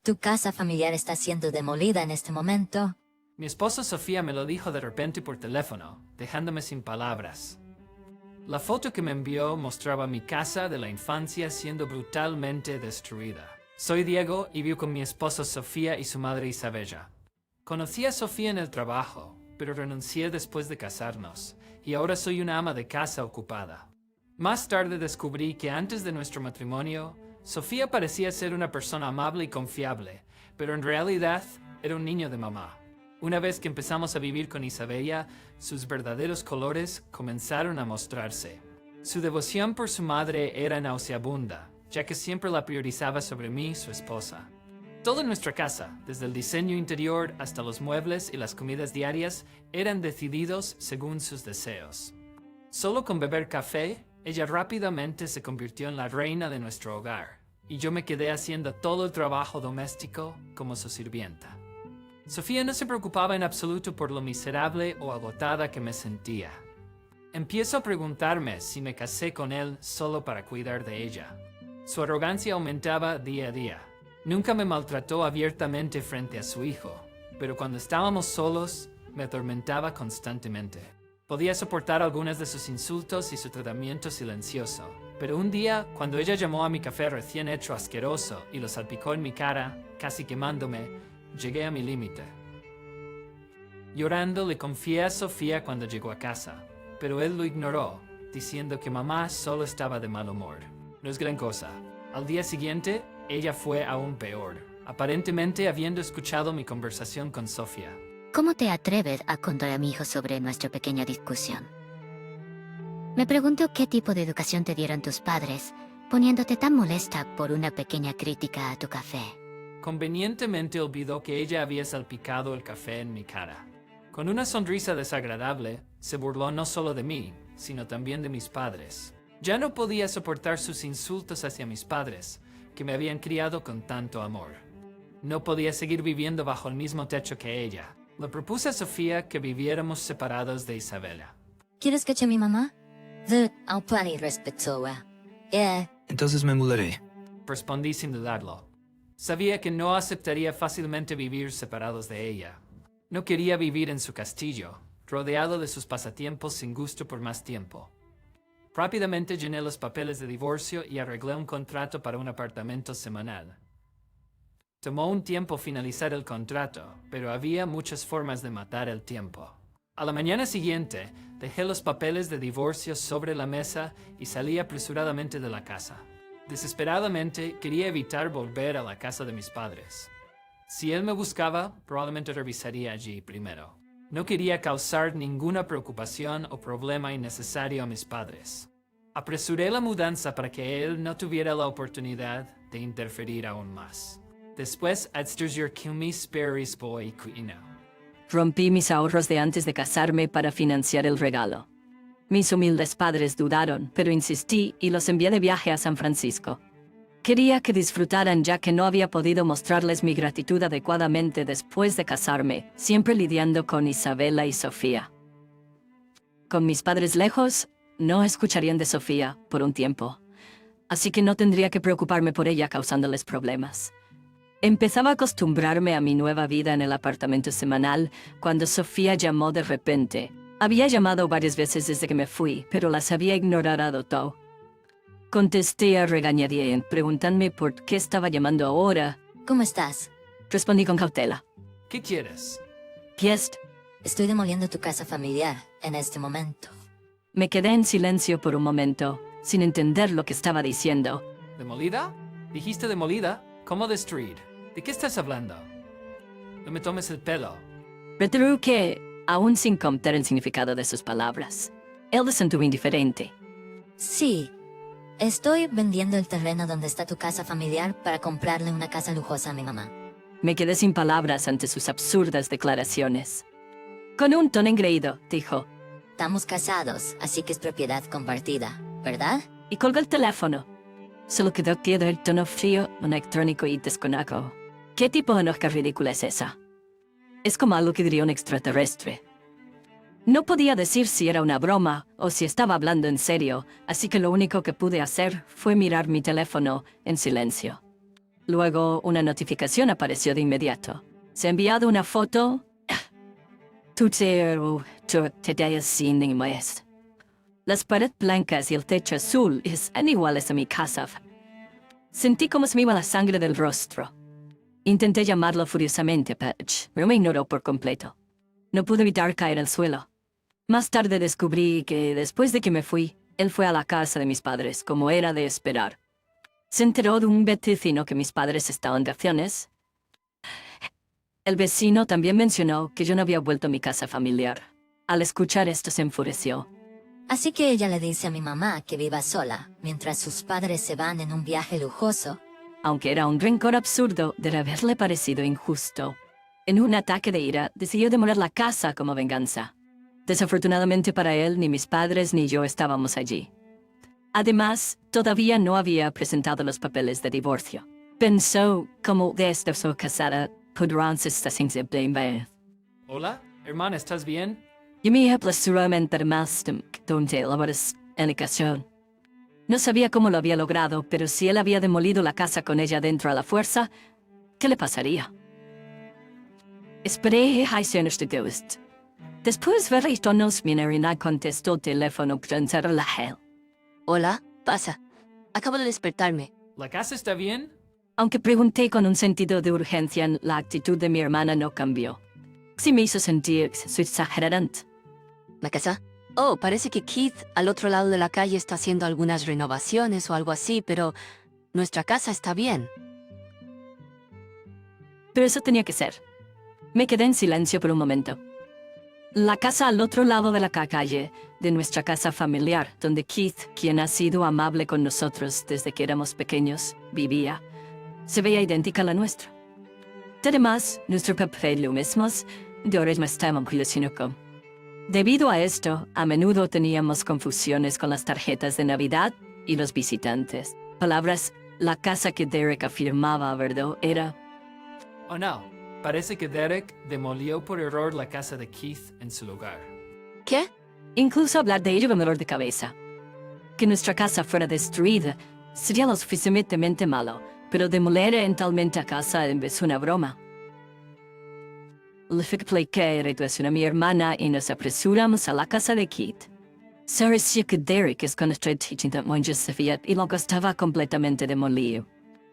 Tu casa familiar está siendo demolida en este momento. Mi esposa Sofía me lo dijo de repente por teléfono, dejándome sin palabras. La foto que me envió mostraba mi casa de la infancia siendo brutalmente destruida. Soy Diego y vivo con mi esposa Sofía y su madre Isabella. Conocí a Sofía en el trabajo, pero renuncié después de casarnos, y ahora soy una ama de casa ocupada. Más tarde descubrí que antes de nuestro matrimonio, Sofía parecía ser una persona amable y confiable, pero en realidad era un niño de mamá. Una vez que empezamos a vivir con Isabella, sus verdaderos colores comenzaron a mostrarse. Su devoción por su madre era nauseabunda, ya que siempre la priorizaba sobre mí, su esposa. Todo en nuestra casa, desde el diseño interior hasta los muebles y las comidas diarias, eran decididos según sus deseos. Solo con beber café, ella rápidamente se convirtió en la reina de nuestro hogar, y yo me quedé haciendo todo el trabajo doméstico como su sirvienta. Sofía no se preocupaba en absoluto por lo miserable o agotada que me sentía. Empiezo a preguntarme si me casé con él solo para cuidar de ella. Su arrogancia aumentaba día a día. Nunca me maltrató abiertamente frente a su hijo, pero cuando estábamos solos, me atormentaba constantemente. Podía soportar algunas de sus insultos y su tratamiento silencioso, pero un día, cuando ella llamó a mi café recién hecho asqueroso y lo salpicó en mi cara, casi quemándome, llegué a mi límite. Llorando le confié a Sofía cuando llegó a casa, pero él lo ignoró, diciendo que mamá solo estaba de mal humor. No es gran cosa. Al día siguiente, ella fue aún peor, aparentemente habiendo escuchado mi conversación con Sofía. ¿Cómo te atreves a contar a mi hijo sobre nuestra pequeña discusión? Me pregunto qué tipo de educación te dieron tus padres, poniéndote tan molesta por una pequeña crítica a tu café. Convenientemente olvidó que ella había salpicado el café en mi cara. Con una sonrisa desagradable, se burló no solo de mí, sino también de mis padres. Ya no podía soportar sus insultos hacia mis padres, que me habían criado con tanto amor. No podía seguir viviendo bajo el mismo techo que ella. Le propuse a Sofía que viviéramos separados de Isabella. ¿Quieres que eche a mi mamá? Al plan y respetuosa. Entonces me mudaré. Respondí sin dudarlo. Sabía que no aceptaría fácilmente vivir separados de ella. No quería vivir en su castillo, rodeado de sus pasatiempos sin gusto por más tiempo. Rápidamente llené los papeles de divorcio y arreglé un contrato para un apartamento semanal. Tomó un tiempo finalizar el contrato, pero había muchas formas de matar el tiempo. A la mañana siguiente, dejé los papeles de divorcio sobre la mesa y salí apresuradamente de la casa. Desesperadamente quería evitar volver a la casa de mis padres. Si él me buscaba, probablemente revisaría allí primero. No quería causar ninguna preocupación o problema innecesario a mis padres. Apresuré la mudanza para que él no tuviera la oportunidad de interferir aún más. Después, Rompí mis ahorros de antes de casarme para financiar el regalo. Mis humildes padres dudaron, pero insistí y los envié de viaje a San Francisco. Quería que disfrutaran ya que no había podido mostrarles mi gratitud adecuadamente después de casarme, siempre lidiando con Isabella y Sofía. Con mis padres lejos, no escucharían de Sofía por un tiempo, así que no tendría que preocuparme por ella causándoles problemas. Empezaba a acostumbrarme a mi nueva vida en el apartamento semanal cuando Sofía llamó de repente. Había llamado varias veces desde que me fui, pero las había ignorado todo. Contesté a regañadientes, preguntándome por qué estaba llamando ahora. ¿Cómo estás? Respondí con cautela. ¿Qué quieres? Piest. Estoy demoliendo tu casa familiar en este momento. Me quedé en silencio por un momento, sin entender lo que estaba diciendo. ¿Demolida? ¿Dijiste demolida? ¿Cómo destruir? ¿De qué estás hablando? No me tomes el pelo. Retruqué, aún sin comprender el significado de sus palabras. Él se mantuvo indiferente. Sí. Estoy vendiendo el terreno donde está tu casa familiar para comprarle una casa lujosa a mi mamá. Me quedé sin palabras ante sus absurdas declaraciones. Con un tono engreído, dijo. Estamos casados, así que es propiedad compartida, ¿verdad? Y colgó el teléfono. Solo quedó quieto el tono frío, electrónico y desconocido. ¿Qué tipo de enoja ridícula es esa? Es como algo que diría un extraterrestre. No podía decir si era una broma o si estaba hablando en serio, así que lo único que pude hacer fue mirar mi teléfono en silencio. Luego, una notificación apareció de inmediato. Se ha enviado una foto. Te sin más. Las paredes blancas y el techo azul están iguales a mi casa. Sentí como se me iba la sangre del rostro. Intenté llamarlo furiosamente, pero me ignoró por completo. No pude evitar caer al suelo. Más tarde descubrí que, después de que me fui, él fue a la casa de mis padres, como era de esperar. Se enteró de un vecino que mis padres estaban de vacaciones. El vecino también mencionó que yo no había vuelto a mi casa familiar. Al escuchar esto se enfureció. Así que ella le dice a mi mamá que viva sola, mientras sus padres se van en un viaje lujoso. Aunque era un rencor absurdo de haberle parecido injusto. En un ataque de ira, decidió demoler la casa como venganza. Desafortunadamente para él, ni mis padres ni yo estábamos allí. Además, todavía no había presentado los papeles de divorcio. Pensó, como de esta soy casada, podrán estar sin vez. Hola, hermana, ¿estás bien? Yo me apresuramente más donde la educación. No sabía cómo lo había logrado, pero si él había demolido la casa con ella dentro a la fuerza, ¿qué le pasaría? Esperé a de Ghost. Después de varios tonos, mi nena contestó el teléfono para la hell. Hola, pasa. Acabo de despertarme. ¿La casa está bien? Aunque pregunté con un sentido de urgencia, la actitud de mi hermana no cambió. Sí me hizo sentir exagerante. ¿La casa? Oh, parece que Keith, al otro lado de la calle, está haciendo algunas renovaciones o algo así, pero nuestra casa está bien. Pero eso tenía que ser. Me quedé en silencio por un momento. La casa al otro lado de la calle, de nuestra casa familiar, donde Keith, quien ha sido amable con nosotros desde que éramos pequeños, vivía, se veía idéntica a la nuestra. Además, nuestro papel lo mismo, de ahora me estamos con. Debido a esto, a menudo teníamos confusiones con las tarjetas de Navidad y los visitantes. Palabras, la casa que Derek afirmaba, ¿verdad? Era... Oh no, parece que Derek demolió por error la casa de Keith en su lugar. ¿Qué? Incluso hablar de ello me dolor de cabeza. Que nuestra casa fuera destruida sería lo suficientemente malo, pero demoler entalmente a casa es una broma. Le expliqué a mi hermana y nos apresuramos a la casa de Keith. Parecía que Derek es con nuestra teaching that Josephia y luego estaba completamente demolido.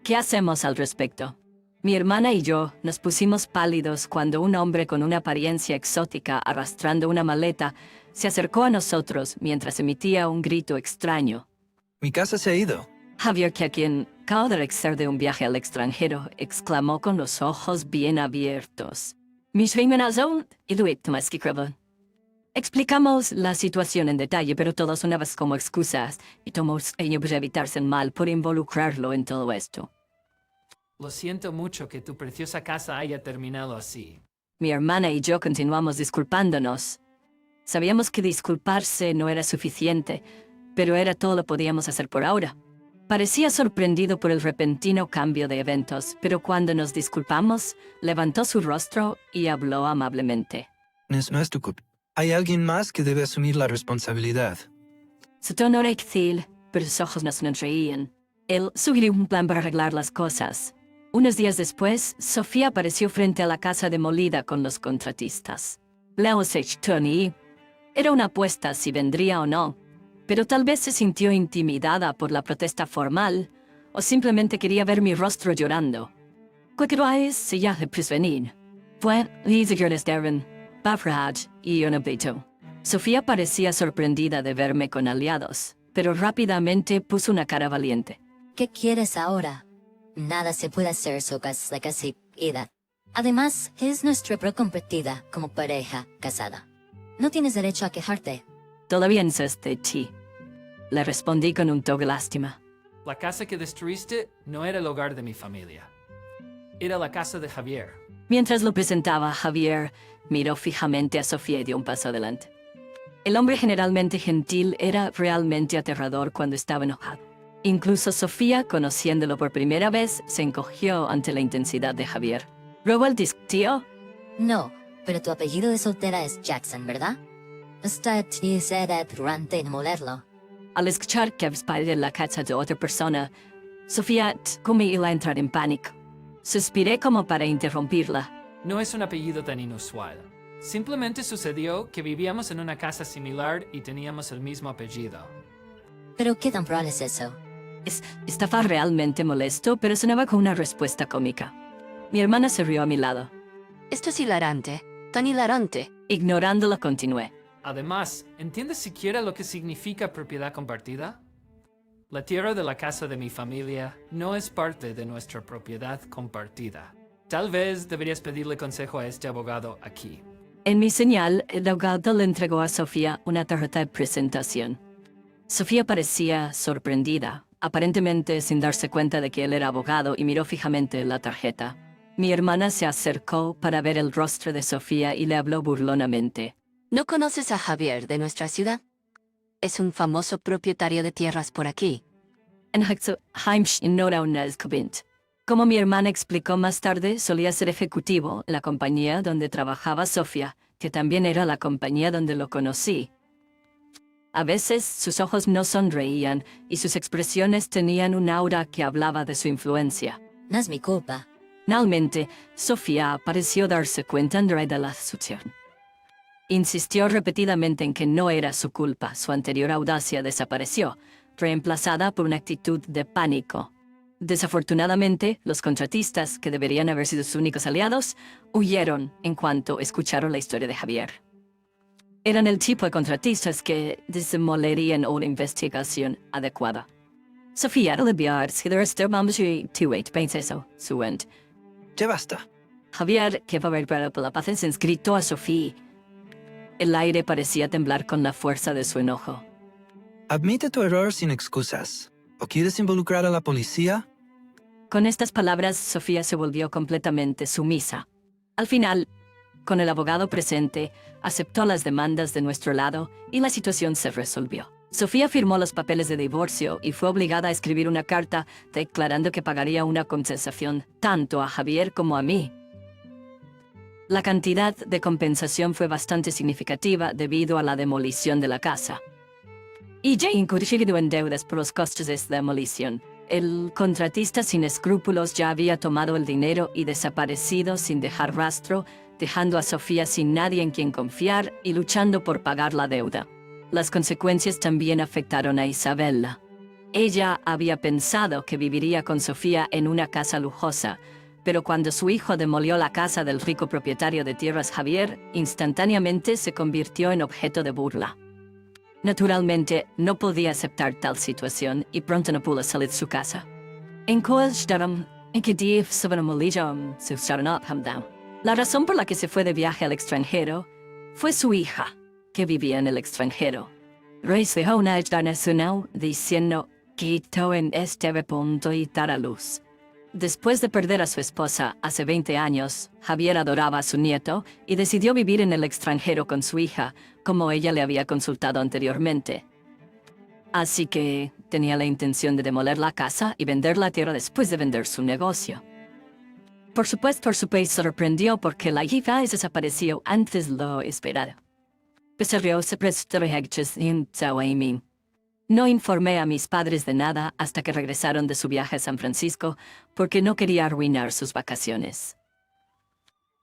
¿Qué hacemos al respecto? Mi hermana y yo nos pusimos pálidos cuando un hombre con una apariencia exótica arrastrando una maleta se acercó a nosotros mientras emitía un grito extraño. Mi casa se ha ido. Javier, que quien acaba de regresar de un viaje al extranjero, exclamó con los ojos bien abiertos. Explicamos la situación en detalle, pero todos sonabas como excusas y tomamos ello para evitarse el mal por involucrarlo en todo esto. Lo siento mucho que tu preciosa casa haya terminado así. Mi hermana y yo continuamos disculpándonos. Sabíamos que disculparse no era suficiente, pero era todo lo que podíamos hacer por ahora. Parecía sorprendido por el repentino cambio de eventos, pero cuando nos disculpamos, levantó su rostro y habló amablemente. No es tu culpa. Hay alguien más que debe asumir la responsabilidad. Su tono era hostil, pero sus ojos nos sonreían. Él sugirió un plan para arreglar las cosas. Unos días después, Sofía apareció frente a la casa demolida con los contratistas. Lejos de Tony, era una apuesta si vendría o no, pero tal vez se sintió intimidada por la protesta formal o simplemente quería ver mi rostro llorando. Cualquier vez se ya de prevenir. Fue Lisa Darren, Bafrad y Onabito. Sofía parecía sorprendida de verme con aliados, pero rápidamente puso una cara valiente. ¿Qué quieres ahora? Nada se puede hacer sobre la casa ida. Además, es nuestra precompetida como pareja casada. No tienes derecho a quejarte. Todavía insiste ti. Le respondí con un toque de lástima. La casa que destruiste no era el hogar de mi familia. Era la casa de Javier. Mientras lo presentaba, Javier miró fijamente a Sofía y dio un paso adelante. El hombre generalmente gentil era realmente aterrador cuando estaba enojado. Incluso Sofía, conociéndolo por primera vez, se encogió ante la intensidad de Javier. ¿Robó tío? No, pero tu apellido de soltera es Jackson, ¿verdad? Usted será durante demolerlo. Al escuchar que había en la casa de otra persona, Sofía comí iba a entrar en pánico. Suspiré como para interrumpirla. No es un apellido tan inusual. Simplemente sucedió que vivíamos en una casa similar y teníamos el mismo apellido. ¿Pero qué tan probable es eso? Estaba realmente molesto, pero sonaba con una respuesta cómica. Mi hermana se rió a mi lado. Esto es hilarante. Tan hilarante. Ignorándola, continué. Además, ¿entiendes siquiera lo que significa propiedad compartida? La tierra de la casa de mi familia no es parte de nuestra propiedad compartida. Tal vez deberías pedirle consejo a este abogado aquí. En mi señal, el abogado le entregó a Sofía una tarjeta de presentación. Sofía parecía sorprendida, aparentemente sin darse cuenta de que él era abogado, y miró fijamente la tarjeta. Mi hermana se acercó para ver el rostro de Sofía y le habló burlonamente. ¿No conoces a Javier de nuestra ciudad? Es un famoso propietario de tierras por aquí. En Heimsch no era un escobint. Como mi hermana explicó más tarde, solía ser ejecutivo en la compañía donde trabajaba Sofía, que también era la compañía donde lo conocí. A veces sus ojos no sonreían y sus expresiones tenían un aura que hablaba de su influencia. No es mi culpa. Finalmente, Sofía pareció darse cuenta de la situación. Insistió repetidamente en que no era su culpa. Su anterior audacia desapareció, reemplazada por una actitud de pánico. Desafortunadamente, los contratistas, que deberían haber sido sus únicos aliados, huyeron en cuanto escucharon la historia de Javier. Eran el tipo de contratistas que demolerían una investigación adecuada. Sofía le envió Ya basta. Javier, que va a ver por la paciencia, gritó a Sofía. El aire parecía temblar con la fuerza de su enojo. Admite tu error sin excusas. ¿O quieres involucrar a la policía? Con estas palabras, Sofía se volvió completamente sumisa. Al final, con el abogado presente, aceptó las demandas de nuestro lado y la situación se resolvió. Sofía firmó los papeles de divorcio y fue obligada a escribir una carta declarando que pagaría una compensación tanto a Javier como a mí. La cantidad de compensación fue bastante significativa debido a la demolición de la casa. Y ya incurrido en deudas por los costos de esta demolición. El contratista sin escrúpulos ya había tomado el dinero y desaparecido sin dejar rastro, dejando a Sofía sin nadie en quien confiar y luchando por pagar la deuda. Las consecuencias también afectaron a Isabella. Ella había pensado que viviría con Sofía en una casa lujosa, pero cuando su hijo demolió la casa del rico propietario de tierras Javier, instantáneamente se convirtió en objeto de burla. Naturalmente, no podía aceptar tal situación y pronto no pudo salir de su casa. La razón por la que se fue de viaje al extranjero fue su hija, que vivía en el extranjero. Diciendo que en este punto y dar a luz. Después de perder a su esposa hace 20 años, Javier adoraba a su nieto y decidió vivir en el extranjero con su hija, como ella le había consultado anteriormente. Así que tenía la intención de demoler la casa y vender la tierra después de vender su negocio. Por supuesto, sorprendió porque la hija desapareció antes de lo esperado. No informé a mis padres de nada hasta que regresaron de su viaje a San Francisco porque no quería arruinar sus vacaciones.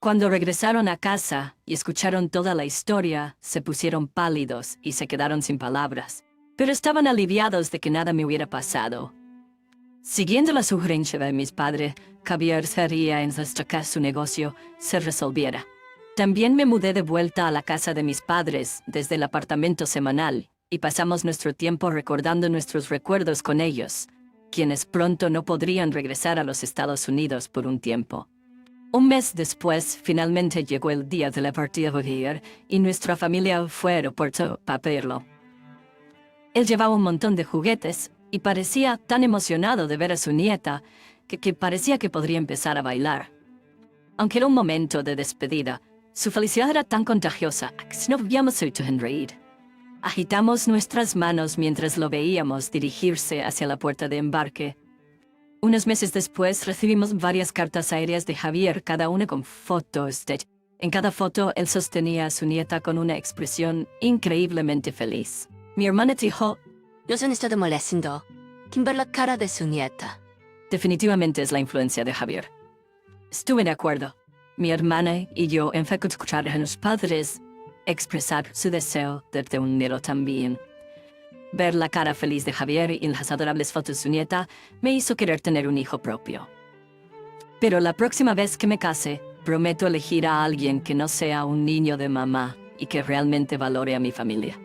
Cuando regresaron a casa y escucharon toda la historia, se pusieron pálidos y se quedaron sin palabras, pero estaban aliviados de que nada me hubiera pasado. Siguiendo la sugerencia de mis padres, Javier haría en hasta que su negocio se resolviera. También me mudé de vuelta a la casa de mis padres desde el apartamento semanal y pasamos nuestro tiempo recordando nuestros recuerdos con ellos, quienes pronto no podrían regresar a los Estados Unidos por un tiempo. Un mes después, finalmente llegó el día de la partida de Javier y nuestra familia fue al aeropuerto para verlo. Él llevaba un montón de juguetes y parecía tan emocionado de ver a su nieta que parecía que podría empezar a bailar. Aunque era un momento de despedida, su felicidad era tan contagiosa que no habíamos hecho en reír. Agitamos nuestras manos mientras lo veíamos dirigirse hacia la puerta de embarque. Unos meses después recibimos varias cartas aéreas de Javier, cada una con fotos de... En cada foto él sostenía a su nieta con una expresión increíblemente feliz. Mi hermana dijo: Nos han estado molestando. ¿Quién ver la cara de su nieta? Definitivamente es la influencia de Javier. Estuve de acuerdo. Mi hermana y yo en escuchar a los padres expresar su deseo de reunirlo también. Ver la cara feliz de Javier y las adorables fotos de su nieta me hizo querer tener un hijo propio. Pero la próxima vez que me case, prometo elegir a alguien que no sea un niño de mamá y que realmente valore a mi familia.